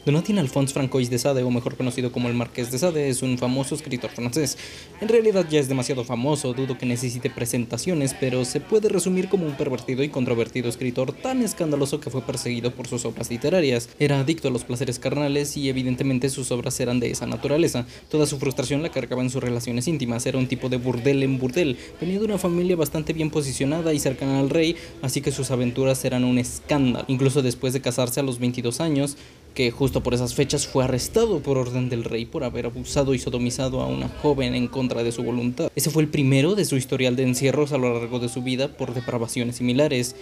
Donatien Alphonse Francois de Sade, o mejor conocido como el Marqués de Sade, es un famoso escritor francés. En realidad ya es demasiado famoso, dudo que necesite presentaciones, pero se puede resumir como un pervertido y controvertido escritor tan escandaloso que fue perseguido por sus obras literarias. Era adicto a los placeres carnales y evidentemente sus obras eran de esa naturaleza. Toda su frustración la cargaba en sus relaciones íntimas, era un tipo de burdel en burdel, venía de una familia bastante bien posicionada y cercana al rey, así que sus aventuras eran un escándalo. Incluso después de casarse a los 22 años, que justo por esas fechas fue arrestado por orden del rey por haber abusado y sodomizado a una joven en contra de su voluntad. Ese fue el primero de su historial de encierros a lo largo de su vida por depravaciones similares.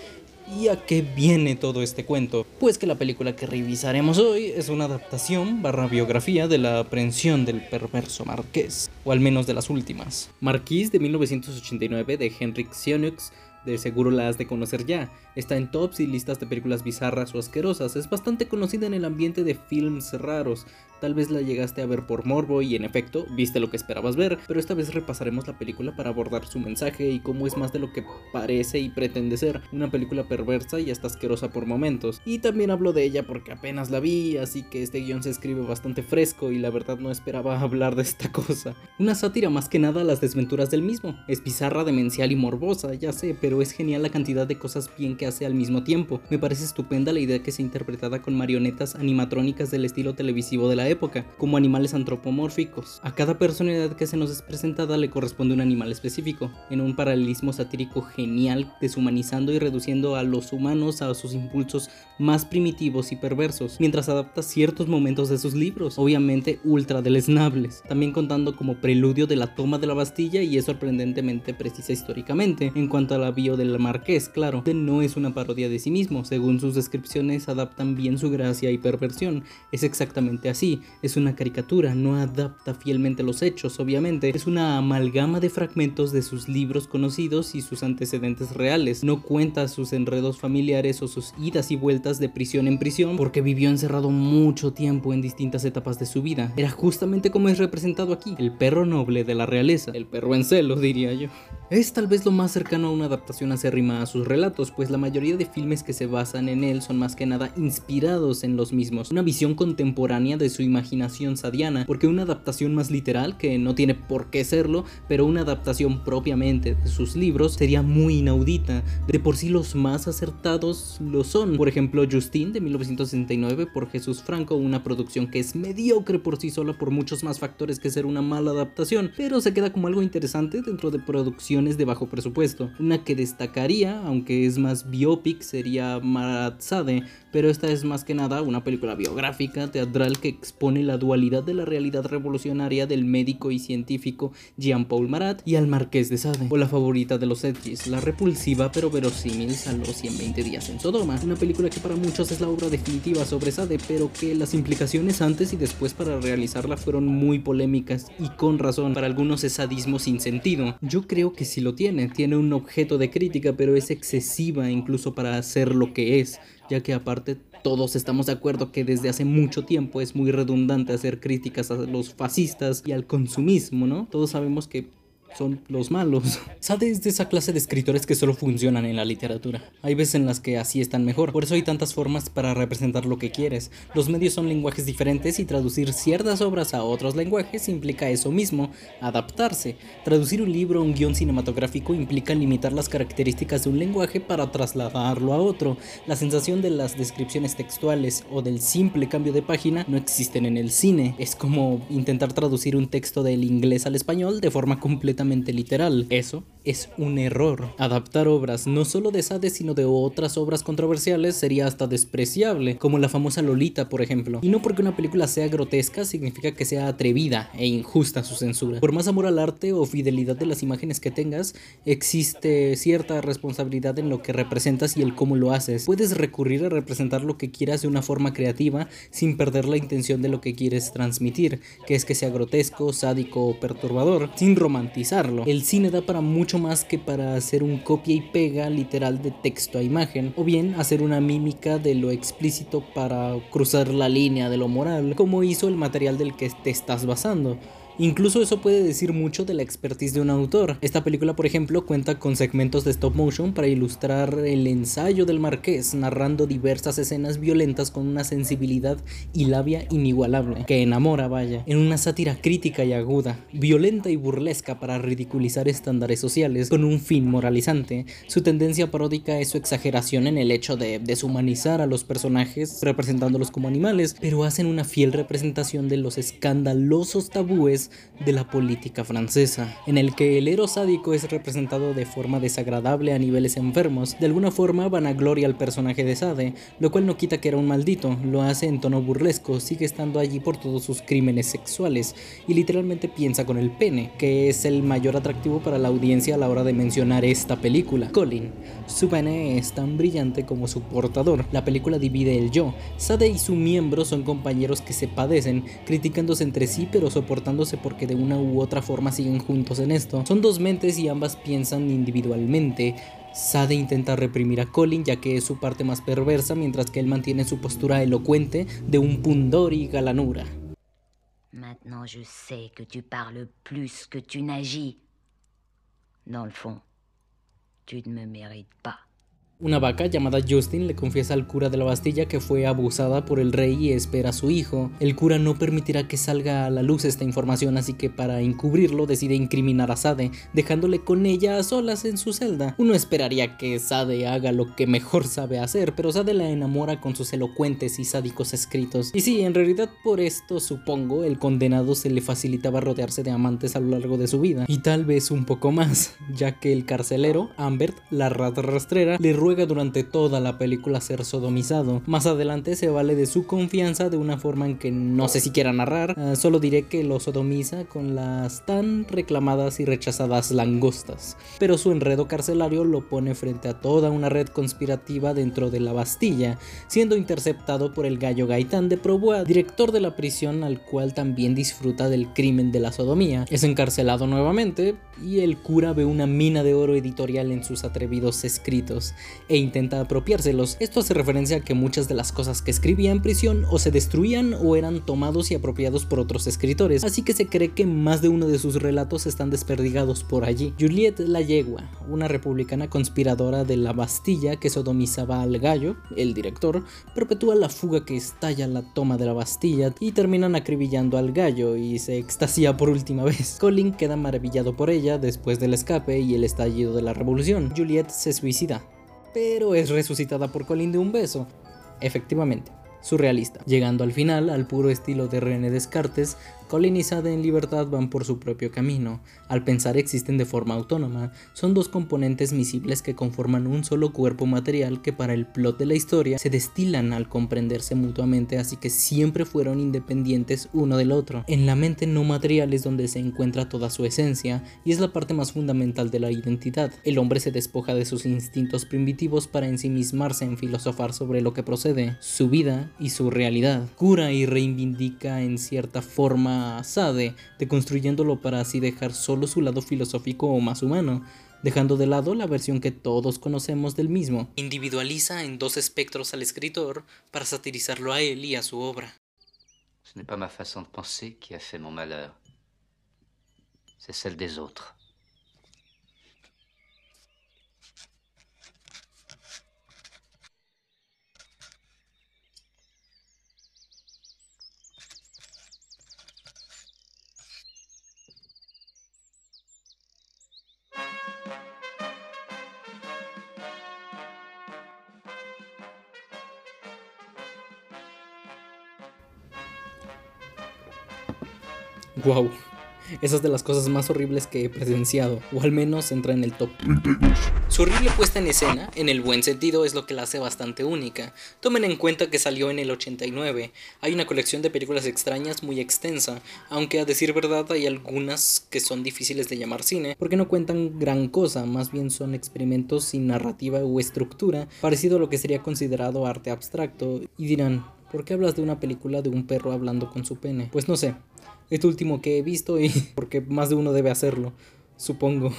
¿Y a qué viene todo este cuento? Pues que la película que revisaremos hoy es una adaptación / biografía de la aprehensión del perverso marqués, o al menos de las últimas. Marquis de 1989 de Henryk Sienux. De seguro la has de conocer ya. Está en tops y listas de películas bizarras o asquerosas. Es bastante conocida en el ambiente de films raros. Tal vez la llegaste a ver por morbo y en efecto, viste lo que esperabas ver, pero esta vez repasaremos la película para abordar su mensaje y cómo es más de lo que parece y pretende ser. Una película perversa y hasta asquerosa por momentos. Y también hablo de ella porque apenas la vi, así que este guión se escribe bastante fresco y la verdad no esperaba hablar de esta cosa. Una sátira más que nada a las desventuras del mismo. Es bizarra, demencial y morbosa, ya sé, pero es genial la cantidad de cosas bien que hace al mismo tiempo. Me parece estupenda la idea que sea interpretada con marionetas animatrónicas del estilo televisivo de la época, como animales antropomórficos. A cada personalidad que se nos es presentada le corresponde un animal específico, en un paralelismo satírico genial, deshumanizando y reduciendo a los humanos a sus impulsos más primitivos y perversos, mientras adapta ciertos momentos de sus libros, obviamente ultra deleznables, también contando como preludio de la toma de la Bastilla y es sorprendentemente precisa históricamente. En cuanto a la bio del marqués, claro, no es una parodia de sí mismo, según sus descripciones adaptan bien su gracia y perversión, es exactamente así, es una caricatura, no adapta fielmente los hechos, obviamente, es una amalgama de fragmentos de sus libros conocidos y sus antecedentes reales, no cuenta sus enredos familiares o sus idas y vueltas de prisión en prisión, porque vivió encerrado mucho tiempo en distintas etapas de su vida, era justamente como es representado aquí, el perro noble de la realeza, el perro en celo diría yo. Es tal vez lo más cercano a una adaptación acérrima a sus relatos, pues la mayoría de filmes que se basan en él son más que nada inspirados en los mismos, una visión contemporánea de su imaginación sadiana, porque una adaptación más literal, que no tiene por qué serlo, pero una adaptación propiamente de sus libros sería muy inaudita. De por sí los más acertados lo son, por ejemplo Justine de 1969 por Jesús Franco, una producción que es mediocre por sí sola por muchos más factores que ser una mala adaptación, pero se queda como algo interesante dentro de producciones de bajo presupuesto. Una que destacaría, aunque es más biopic, sería Marat Sade, pero esta es más que nada una película biográfica, teatral que expone la dualidad de la realidad revolucionaria del médico y científico Jean-Paul Marat y al Marqués de Sade, o la favorita de los edgys, la repulsiva pero verosímil Saló 120 días en Sodoma, una película que para muchos es la obra definitiva sobre Sade, pero que las implicaciones antes y después para realizarla fueron muy polémicas y con razón. Para algunos es sadismo sin sentido, yo creo que sí lo tiene un objeto de crítica, pero es excesiva incluso para ser lo que es, ya que aparte todos estamos de acuerdo que desde hace mucho tiempo es muy redundante hacer críticas a los fascistas y al consumismo, ¿no? Todos sabemos que son los malos. Sade es de esa clase de escritores que solo funcionan en la literatura. Hay veces en las que así están mejor, por eso hay tantas formas para representar lo que quieres. Los medios son lenguajes diferentes y traducir ciertas obras a otros lenguajes implica eso mismo, adaptarse. Traducir un libro o un guión cinematográfico implica limitar las características de un lenguaje para trasladarlo a otro. La sensación de las descripciones textuales o del simple cambio de página no existen en el cine. Es como intentar traducir un texto del inglés al español de forma completamente literal. Eso es un error. Adaptar obras no solo de Sade sino de otras obras controversiales sería hasta despreciable, como la famosa Lolita por ejemplo. Y no porque una película sea grotesca significa que sea atrevida e injusta su censura. Por más amor al arte o fidelidad de las imágenes que tengas, existe cierta responsabilidad en lo que representas y el cómo lo haces. Puedes recurrir a representar lo que quieras de una forma creativa sin perder la intención de lo que quieres transmitir, que es que sea grotesco, sádico o perturbador, sin romantizar. El cine da para mucho más que para hacer un copia y pega literal de texto a imagen, o bien hacer una mímica de lo explícito para cruzar la línea de lo moral, como hizo el material del que te estás basando. Incluso eso puede decir mucho de la expertise de un autor. Esta película, por ejemplo, cuenta con segmentos de stop motion para ilustrar el ensayo del marqués, narrando diversas escenas violentas con una sensibilidad y labia inigualable, que enamora, vaya, en una sátira crítica y aguda, violenta y burlesca para ridiculizar estándares sociales con un fin moralizante. Su tendencia paródica es su exageración en el hecho de deshumanizar a los personajes representándolos como animales, pero hacen una fiel representación de los escandalosos tabúes de la política francesa, en el que el héroe sádico es representado de forma desagradable a niveles enfermos. De alguna forma vanagloria al personaje de Sade, lo cual no quita que era un maldito, lo hace en tono burlesco, sigue estando allí por todos sus crímenes sexuales y literalmente piensa con el pene, que es el mayor atractivo para la audiencia a la hora de mencionar esta película. Colin, su pene es tan brillante como su portador. La película divide el yo. Sade y su miembro son compañeros que se padecen, criticándose entre sí pero soportándose porque de una u otra forma siguen juntos en esto. Son dos mentes y ambas piensan individualmente. Sade intenta reprimir a Colin ya que es su parte más perversa, mientras que él mantiene su postura elocuente de un pundor y galanura. Maintenant je sais que tu parles plus que tu n'agis. Dans le fond, tu ne me mérites pas. Una vaca llamada Justin le confiesa al cura de la Bastilla que fue abusada por el rey y espera a su hijo. El cura no permitirá que salga a la luz esta información, así que para encubrirlo decide incriminar a Sade, dejándole con ella a solas en su celda. Uno esperaría que Sade haga lo que mejor sabe hacer, pero Sade la enamora con sus elocuentes y sádicos escritos. Y sí, en realidad por esto supongo el condenado se le facilitaba rodearse de amantes a lo largo de su vida, y tal vez un poco más, ya que el carcelero, Ambert, la rata rastrera, le ruega durante toda la película ser sodomizado. Más adelante se vale de su confianza de una forma en que no sé si quiera narrar, solo diré que lo sodomiza con las tan reclamadas y rechazadas langostas. Pero su enredo carcelario lo pone frente a toda una red conspirativa dentro de la Bastilla, siendo interceptado por el gallo Gaitán de Probois, director de la prisión, al cual también disfruta del crimen de la sodomía. Es encarcelado nuevamente y el cura ve una mina de oro editorial en sus atrevidos escritos e intenta apropiárselos. Esto hace referencia a que muchas de las cosas que escribía en prisión o se destruían o eran tomados y apropiados por otros escritores, así que se cree que más de uno de sus relatos están desperdigados por allí. Juliette la Yegua, una republicana conspiradora de la Bastilla que sodomizaba al gallo, el director, perpetúa la fuga que estalla la toma de la Bastilla y terminan acribillando al gallo y se extasia por última vez. Colin queda maravillado por ella después del escape y el estallido de la revolución. Juliette se suicida, pero es resucitada por Colin de un beso. Efectivamente, surrealista. Llegando al final, al puro estilo de René Descartes, Colin y Sade en libertad van por su propio camino. Al pensar existen de forma autónoma, son dos componentes miscibles que conforman un solo cuerpo material que para el plot de la historia se destilan al comprenderse mutuamente, así que siempre fueron independientes uno del otro. En la mente no material es donde se encuentra toda su esencia y es la parte más fundamental de la identidad. El hombre se despoja de sus instintos primitivos para ensimismarse en filosofar sobre lo que procede, su vida y su realidad. Cura y reivindica en cierta forma a Sade, deconstruyéndolo para así dejar solo su lado filosófico o más humano, dejando de lado la versión que todos conocemos del mismo. Individualiza en dos espectros al escritor para satirizarlo a él y a su obra. Ce n'est pas ma façon de penser qui a fait mon malheur. C'est celle des autres. Wow, esa es de las cosas más horribles que he presenciado, o al menos entra en el top 32. Su horrible puesta en escena, en el buen sentido, es lo que la hace bastante única. Tomen en cuenta que salió en el 89, hay una colección de películas extrañas muy extensa, aunque a decir verdad hay algunas que son difíciles de llamar cine, porque no cuentan gran cosa, más bien son experimentos sin narrativa u estructura, parecido a lo que sería considerado arte abstracto, y dirán, ¿por qué hablas de una película de un perro hablando con su pene? Pues no sé. Es lo último que he visto y porque más de uno debe hacerlo, supongo.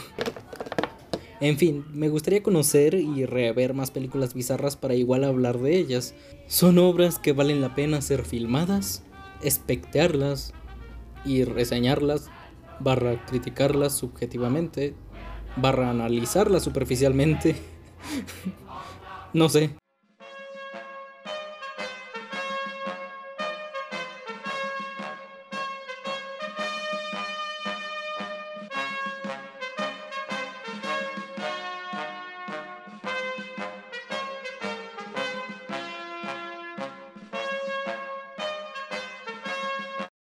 En fin, me gustaría conocer y rever más películas bizarras para igual hablar de ellas. Son obras que valen la pena ser filmadas, espectearlas y reseñarlas, barra criticarlas subjetivamente, barra analizarlas superficialmente. No sé,